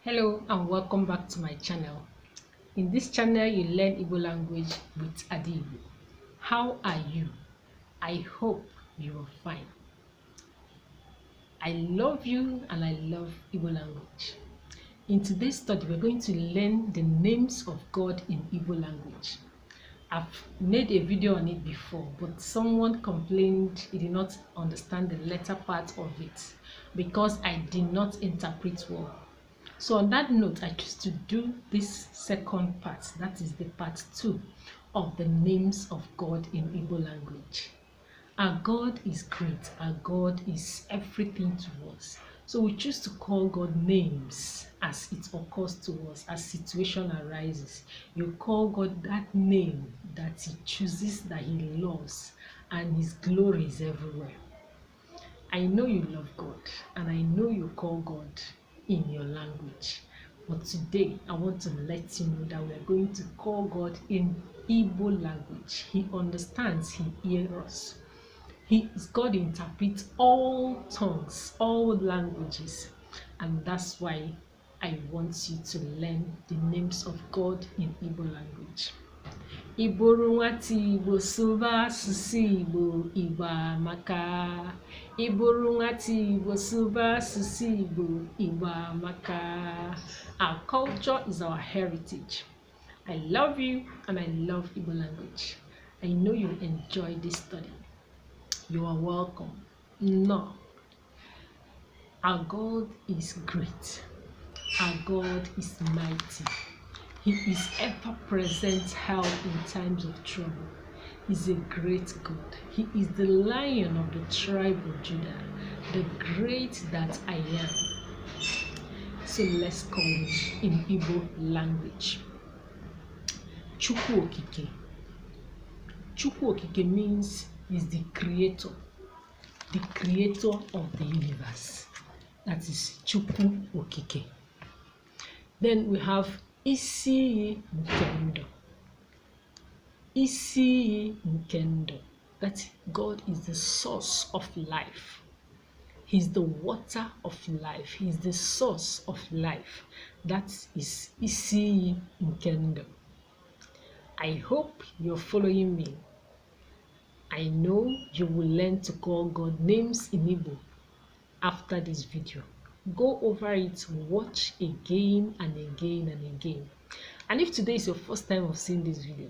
Hello and welcome back to my channel. In this channel you learn Igbo language with Adi Igbo. How are you? I hope you are fine. I love you and I love Igbo language. In today's study we're going to learn the names of God in Igbo language. I've made a video on it before, but someone complained he did not understand the latter part of it because I did not interpret well. So on that note, I choose to do this second part, that is the part 2 of the names of God in Igbo language. Our God is great, our God is everything to us. So we choose to call God names as it occurs to us, as situation arises. You call God that name that He chooses, that He loves, and His glory is everywhere. I know you love God, and I know you call God in your language. But today, I want to let you know that we are going to call God in Igbo language. He understands, He hears us. God interprets all tongues, all languages. And that's why I want you to learn the names of God in Igbo language. Iburu nwata Igbo sụba asụsụ Igbo, Igbo amaka. Iburu nwata Igbo sụba asụsụ Igbo, Igbo amaka. Our culture is our heritage. I love you and I love Igbo language. I know you enjoy this study. You are welcome. No. Our God is great. Our God is mighty. He is ever-present help in times of trouble. He's a great God. He is the Lion of the tribe of Judah, the great that I am. So let's call it in Igbo language. Chukwu Okike. Chukwu Okike means He's the creator of the universe. That is Chukwu Okike. Then we have Isi Nkendo. Isi Nkendo. That God is the source of life. He's the water of life. He's the source of life. That is Isi Nkendo. I hope you're following me. I know you will learn to call God names in Igbo after this video. Go over it, watch again and again and again. And if today is your first time of seeing this video,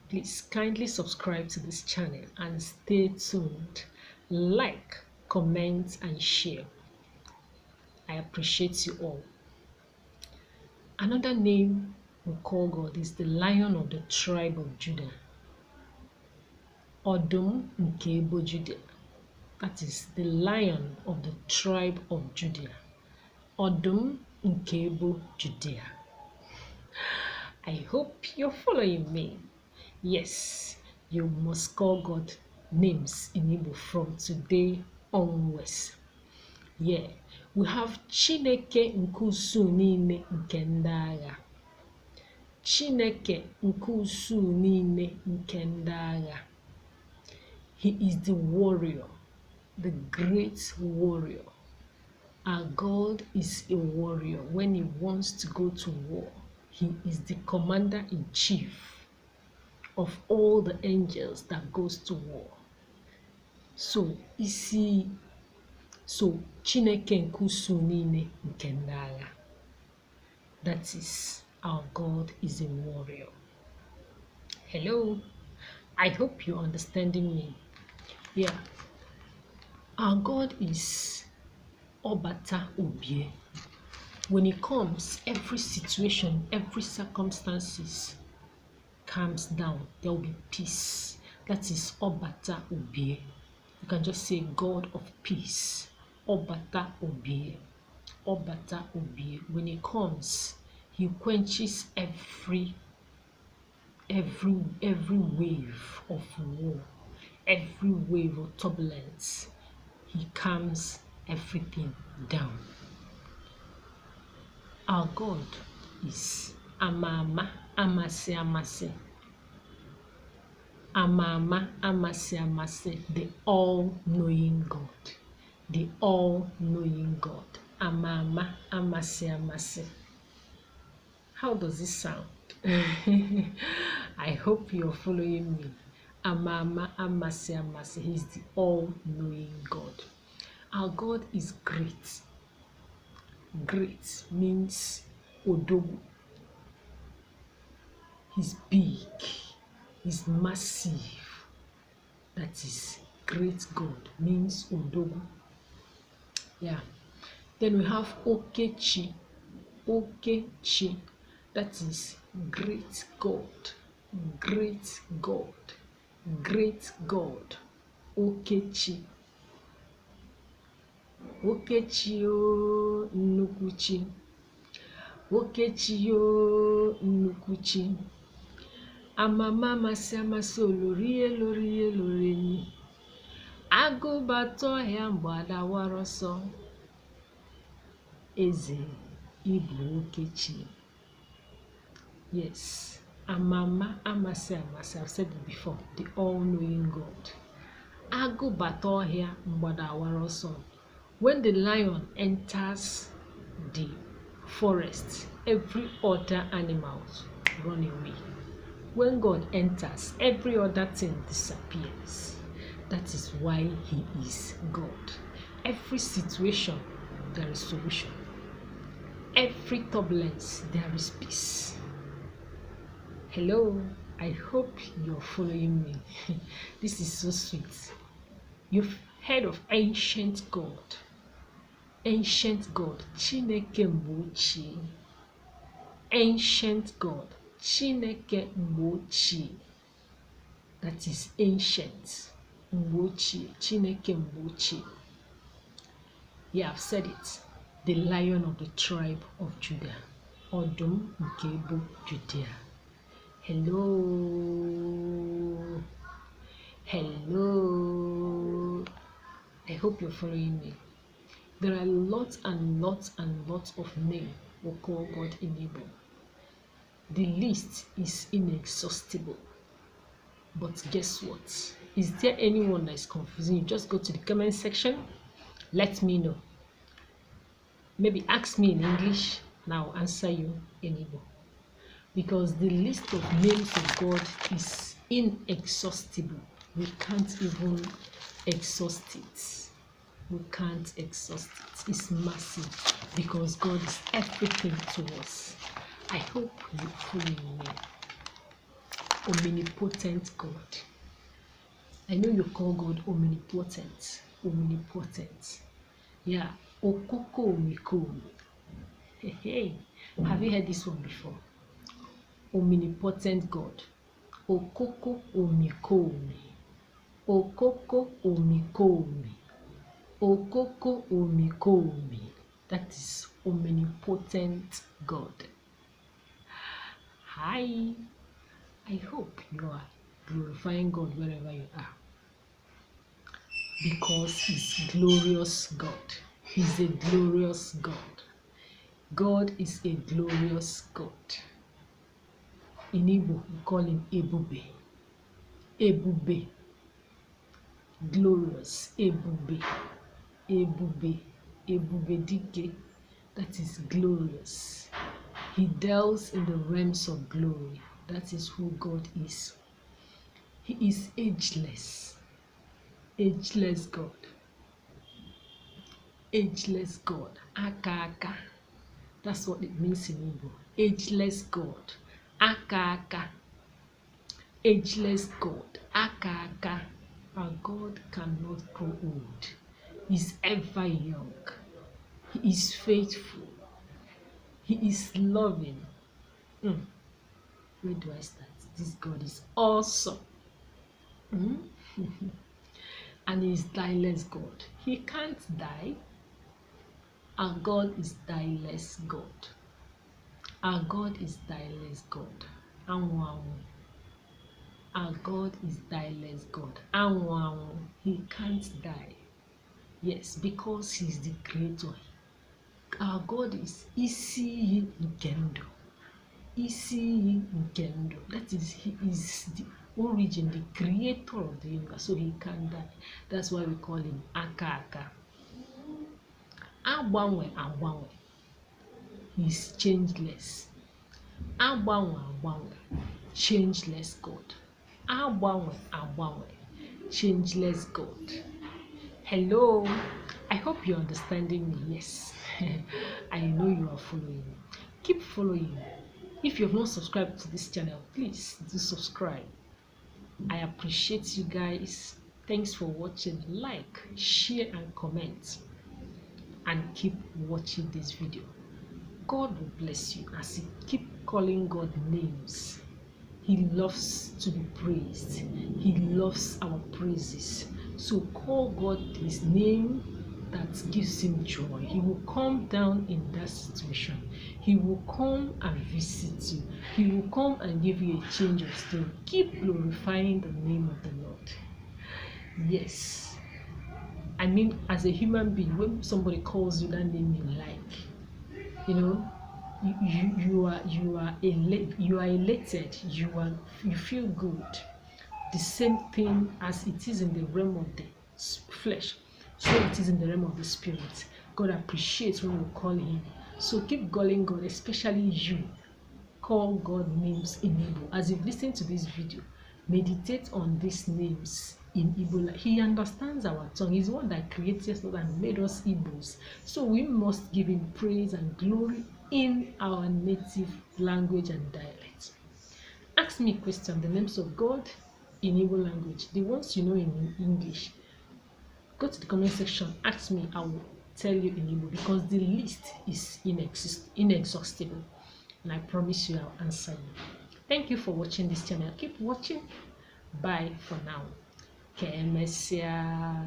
please kindly subscribe to this channel and stay tuned. Like, comment, and share. I appreciate you all. Another name we call God is the Lion of the tribe of Judah. Odum nke Ebo Judah. That is the Lion of the tribe of Judah. Odum nke Ebo Judah. I hope you're following me. Yes, you must call God names in Igbo from today onwards. Yeah, we have Chineke nke usu niile nke ndị agha. Chineke nke usu niile nke ndị agha. He is the warrior, the great warrior. Our God is a warrior. When He wants to go to war, He is the commander-in-chief of all the angels that goes to war. So Chineke nke usu niile nke ndị agha. That is, our God is a warrior. Hello, I hope you're understanding me. Yeah, our God is Obata Obie. When He comes, every situation, every circumstances calms down. There will be peace. That is Obata Obie. You can just say God of peace. Obata Obie. Obata Obie. When He comes, He quenches every wave of war, every wave of turbulence. He calms everything down. Our God is Amama Amase Amase. Amama Amase Amase, the all-knowing God. The all-knowing God. Amama Amase Amase. How does this sound? I hope you're following me. Amama Amasi Amasi. He's the all-knowing God. Our God is great. Great means Odogu. He's big. He's massive. That is great God means Odogu. Yeah. Then we have Okechi. Okechi. That is great God. Great God. Great God. Okechi. Okechi o Nnukwuchi. Okechi o Nnukwuchi. Amama Amasi Amasi olorie lorie lorenyi. Agụbata ọhịa mgbada wara ọsọ. Eze Igbo Okechi. Yes, Amama Amasi Amasi. I've said it before. The all-knowing God. Agụbata ọhịa mgbada wara ọsọ. When the lion enters the forest, every other animal run away. When God enters, every other thing disappears. That is why he is God. Every situation, there is solution. Every turbulence, there is peace. Hello, I hope you're following me. This is so sweet. You've heard of ancient God. Ancient God, Chineke mgbe. Ancient God, Chineke mgbe. That is ancient. Mgbe, Chineke mgbe. Yeah, I've said it. The Lion of the tribe of Judah. Ọdụm nke ebo Judea. Hello. Hello. I hope you're following me. There are lots and lots and lots of names we call God in Igbo. The list is inexhaustible. But guess what? Is there anyone that is confusing you? Just go to the comment section. Let me know. Maybe ask me in English and I'll answer you in Igbo. Because the list of names of God is inexhaustible. We can't even exhaust it. We can't exhaust it. It's massive because God is everything to us. I hope you follow me. Omnipotent God. I know you call God omnipotent. Omnipotent. Yeah. Okoko omikomi. Hey. Have you heard this one before? Omnipotent God. Okoko omikomi. Okoko omikomi. Okoko omikomi. That is omnipotent God. Hi. I hope you are glorifying God wherever you are. Because He's glorious God. He's a glorious God. God is a glorious God. In Igbo, we call him Ebube. Ebube. Glorious. Ebube. Ebube. Ebube Dike. That is glorious. He dwells in the realms of glory. That is who God is. He is ageless. Ageless God. Ageless God. Aka aka. That's what it means in Igbo. Ageless God. Aka aka. Ageless God. Aka aka. Our God cannot grow old. He's ever young. He is faithful. He is loving. Where do I start? This God is awesome. And He is dialete God. He can't die. Our God is dialete God. Our God is dialete God. Our God is dialete God. He can't die. Yes, because He's the creator. Our God is isi nkendo. Isi nkendo. That is, He is the origin, the creator of the universe. So He can't die. That's why we call Him Aka Aka. Agbanwe. He's changeless. Agbanwe agbanwe, changeless God. Agbanwe agbanwe, changeless God. Hello, I hope you're understanding me. Yes, I know you are following. Keep following. If you have not subscribed to this channel, please do subscribe. I appreciate you guys. Thanks for watching. Like, share, and comment. And keep watching this video. God will bless you as you keep calling God names. He loves to be praised. He loves our praises. So call God his name that gives him joy. He will come down in that situation. He will come and visit you. He will come and give you a change of story. Keep glorifying the name of the Lord. Yes. I mean, as a human being, when somebody calls you that name you like, you know, you are elated, you feel good. The same thing as it is in the realm of the flesh, so it is in the realm of the spirit. God appreciates when we call him. So keep calling God, especially you. Call God names in Igbo. As you've listened to this video, meditate on these names in Igbo. He understands our tongue. He's the one that created us and made us Igbos. So we must give him praise and glory in our native language and dialect. Ask me a question, the names of God in Igbo language, the ones you know in English. Go to the comment section, ask me, I will tell you in Igbo, because the list is inexhaustible. And I promise you I'll answer you. Thank you for watching this channel. Keep watching. Bye for now. Kemesia.